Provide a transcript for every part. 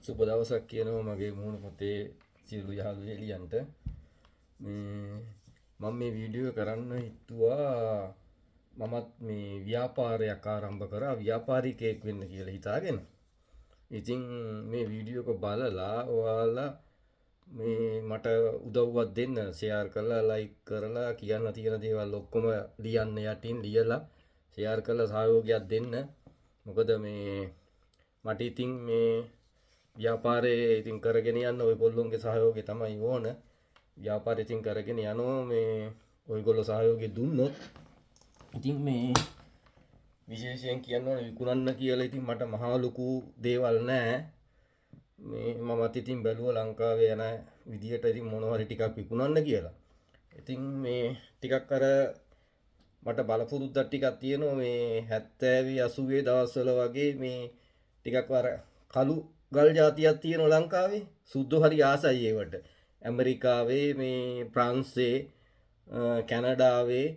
සුබ දවසක් කියනවා මගේ මුහුණ පොතේ සියලු යහළු එළියන්ට. මම මේ වීඩියෝ කරන්න හිතුවා මමත් මේ ව්‍යාපාරයක් ආරම්භ කරා ව්‍යාපාරිකයෙක් වෙන්න කියලා හිතාගෙන. ඉතින් මේ වීඩියෝ එක බලලා ඔයාලා මේ මට උදව්වක් දෙන්න, ෂෙයාර් කරලා ලයික් කරලා කියන්න තියෙන දේවල් ඔක්කොම ලියන්න යටින් ලියලා ෂෙයාර් කරලා සහයෝගයක් දෙන්න. මොකද මේ මට ඉතින් මේ ව්‍යාපාරේ ඉතින් කරගෙන යන්න ඔයගොල්ලෝගේ සහයෝගය තමයි ඕන. ව්‍යාපාරේ ඉතින් කරගෙන යනවා මේ ඔයගොල්ලෝ සහයෝගය දුන්නොත්. ඉතින් මේ විශේෂයෙන් කියන්න ඕනේ විකුණන්න කියලා ඉතින් මට මහා ලොකු දේවල් නැහැ. මේ මමත් ඉතින් බැලුවා ලංකාවේ යන විදියට ඉතින් මොනවා හරි ටිකක් විකුණන්න කියලා. ඉතින් මේ ටිකක් අර මට බලපුරුද්දක් ටිකක් තියෙනවා මේ 70 80 දවස්වල වගේ මේ ටිකක් අර කළු ගල් జాතියක් තියෙනවා ලංකාවේ. සුද්දෝ හරි ආසයි ඒවට. ඇමරිකාවේ මේ ප්‍රංශේ කැනඩාවේ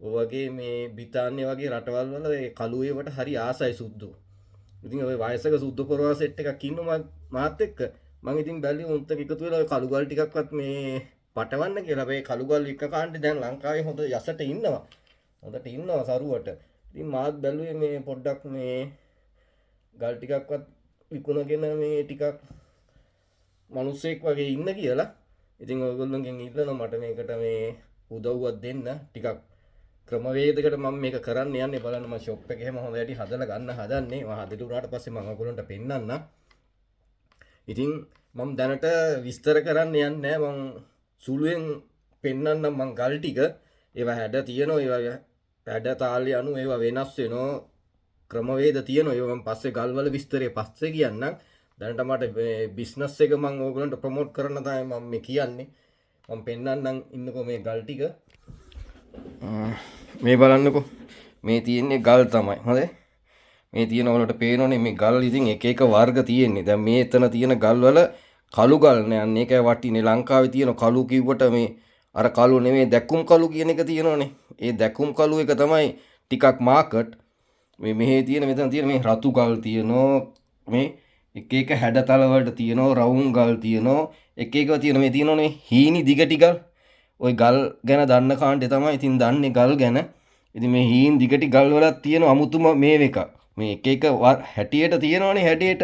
ඔයගේ මේ බ්‍රිතාන්‍ය වගේ රටවල් වල ඒ කළු ඒවට හරි ආසයි සුද්දෝ. ඉතින් ඔය වයසක සුද්දෝ පොරවා සෙට් එකක් ඉන්නවා මාත් එක්ක. මම ඉතින් බැලුවා උන්ට එකතු වෙලා ඔය කළු ගල් ටිකක්වත් මේ පටවන්න කියලා. මේ කළු ගල් එක කාණ්ඩේ දැන් ලංකාවේ හොඳ යසට ඉන්නවා. හොඳට ඉන්නවා සරුවට. ඉතින් මාත් බැලුවේ මේ පොඩ්ඩක් මේ ගල් ටිකක්වත් විකුණගෙන මේ ටිකක් මිනිස්සෙක් වගේ ඉන්න කියලා. ඉතින් ඔයගොල්ලෝගෙන් ඉල්ලනවා මට මේකට මේ උදව්වක් දෙන්න. ටිකක් ක්‍රමවේදයකට මම මේක කරන්න යන්නේ. බලන්න මම ෂොප් එක එහෙම හොඳට හදලා ගන්න හදන්නේ. මම හදලා උනාට පස්සේ මම ඔයගොල්ලන්ට පෙන්නන්නම්. ඉතින් මම දැනට විස්තර කරන්න යන්නේ නැහැ. මම සුළුෙන් පෙන්නන්නම් මම ගල් ටික. ඒවා හැඩ තියෙනවා. ඒවා හැඩ තාලේ අනු ඒවා වෙනස් වෙනවා. ක්‍රමවේද තියෙනවා. ඒවා මම පස්සේ ගල්වල විස්තරේ පස්සේ කියන්නම්. දැනට මට බිස්නස් එක මම ඕගොල්ලන්ට ප්‍රොමෝට් කරන්න තමයි මම මේ කියන්නේ. මම පෙන්නන්නම් ඉන්නකෝ මේ ගල් ටික. මේ බලන්නකෝ. මේ තියෙන්නේ ගල් තමයි. හොඳයි. මේ තියෙන වලට පේනෝනේ මේ ගල් ඉතින් එක එක වර්ග තියෙන්නේ. දැන් මේ එතන තියෙන ගල් වල කළු ගල් නෑ. අන්න ඒකයි වටිනේ. ලංකාවේ තියෙන කළු කිව්වට මේ අර කළු නෙමෙයි දැකුම් කළු කියන එක තියෙනෝනේ. ඒ දැකුම් කළු එක තමයි ටිකක් මාකට්. මේ මෙහි තියෙන මෙතන තියෙන මේ රතු ගල් තියෙනවා. මේ එක එක හැඩතල වලට තියෙනවා. රවුම් ගල් තියෙනවා. එක එකව තියෙන මේ තියෙනෝනේ හීනි දිගටි ගල්. ওই ගල් ගැන දන්න කාණ්ඩේ තමයි ඉතින් දන්නේ ගල් ගැන. ඉතින් මේ හීන් දිගටි ගල් වලක් තියෙන අමුතුම මේ එක. මේ එක එක හැටියට තියෙනවනේ හැඩයට.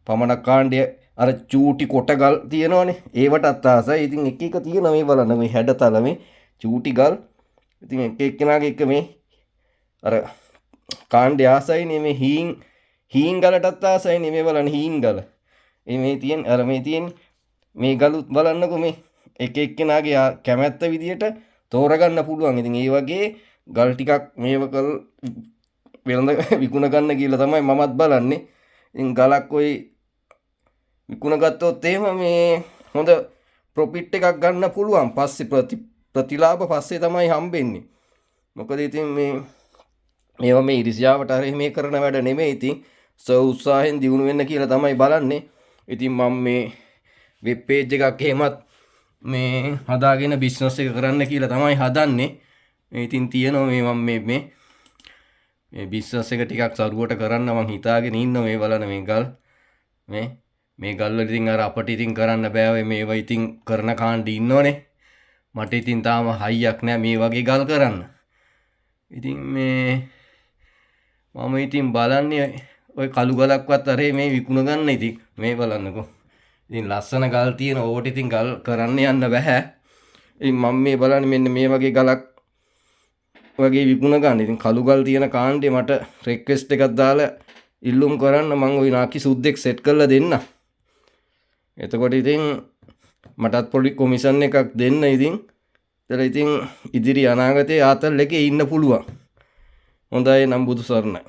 පමණක් කාණ්ඩය අර චූටි කොට ගල් තියෙනවනේ. ඒවටත් ආසයි. ඉතින් එක එක තියෙන මේ බලන්න මේ හැඩතල මේ චූටි ගල්. ඉතින් එක එක්කෙනාගේ එක මේ අර කාණ්ඩය ආසයිනේ මේ හීන් ගලටත් ආසයිනේ මේ බලන්න හීන් ගල. මේ තියෙන අර මේ තියෙන මේ ගලුත් බලන්නකෝ මේ එක එක්කෙනාගේ කැමැත්ත විදියට තෝරගන්න පුළුවන්. ඉතින් ඒ වගේ ගල් ටිකක් මේව කල් වෙළඳ විකුණ ගන්න කියලා තමයි මමත් බලන්නේ. ඉතින් ගලක් ඔය විකුණ ගත්තොත් එහෙම මේ හොඳ ප්‍රොෆිට් එකක් ගන්න පුළුවන්. පස්සේ ප්‍රතිලාභ පස්සේ තමයි හම්බෙන්නේ. මොකද ඉතින් මේවා මේ ඉරිසියාවට හරි මේ කරන වැඩ නෙමෙයි. ඉතින් උත්සාහයෙන් දියුණු වෙන්න කියලා තමයි බලන්නේ. ඉතින් මම මේ වෙබ් පේජ් එකක් එහෙමත් මේ හදාගෙන බිස්නස් එක කරන්න කියලා තමයි හදන්නේ. ඉතින් තියෙනවා මේ මම මේ බිස්නස් එක ටිකක් සරුවට කරන්න මං හිතාගෙන ඉන්නවා. මේ බලන මේ ගල් මේ ගල් වල ඉතින් අර අපිට ඉතින් කරන්න බෑ. ඔය මේවා ඉතින් කරන කාණ්ඩ ඉන්නෝනේ. මට ඉතින් තාම හයියක් නෑ මේ වගේ ගල් කරන්න. ඉතින් මම ඉතින් බලන්නේ ඔය කළු ගලක්වත් අර මේ විකුණ ගන්න. ඉතින් මේ බලන්නකෝ. ඉතින් ලස්සන ගල් තියෙන ඕවට ඉතින් ගල් කරන්න යන්න බෑ. ඉතින් මම මේ බලන්නේ මෙන්න මේ වගේ ගලක් වගේ විකුණ ගන්න. ඉතින් කළු ගල් තියෙන කාණ්ඩේ මට රික්වෙස්ට් එකක් දාලා ඉල්ලුම් කරන්න මම ওই නාකි සුද්දෙක් සෙට් කරලා දෙන්න. එතකොට ඉතින් මටත් පොඩි කොමිෂන් එකක් දෙන්න. ඉතින් ඉදිරි අනාගතයේ ආතල් එකේ ඉන්න පුළුවන්. හොඳයි නම් බුදු සරණයි.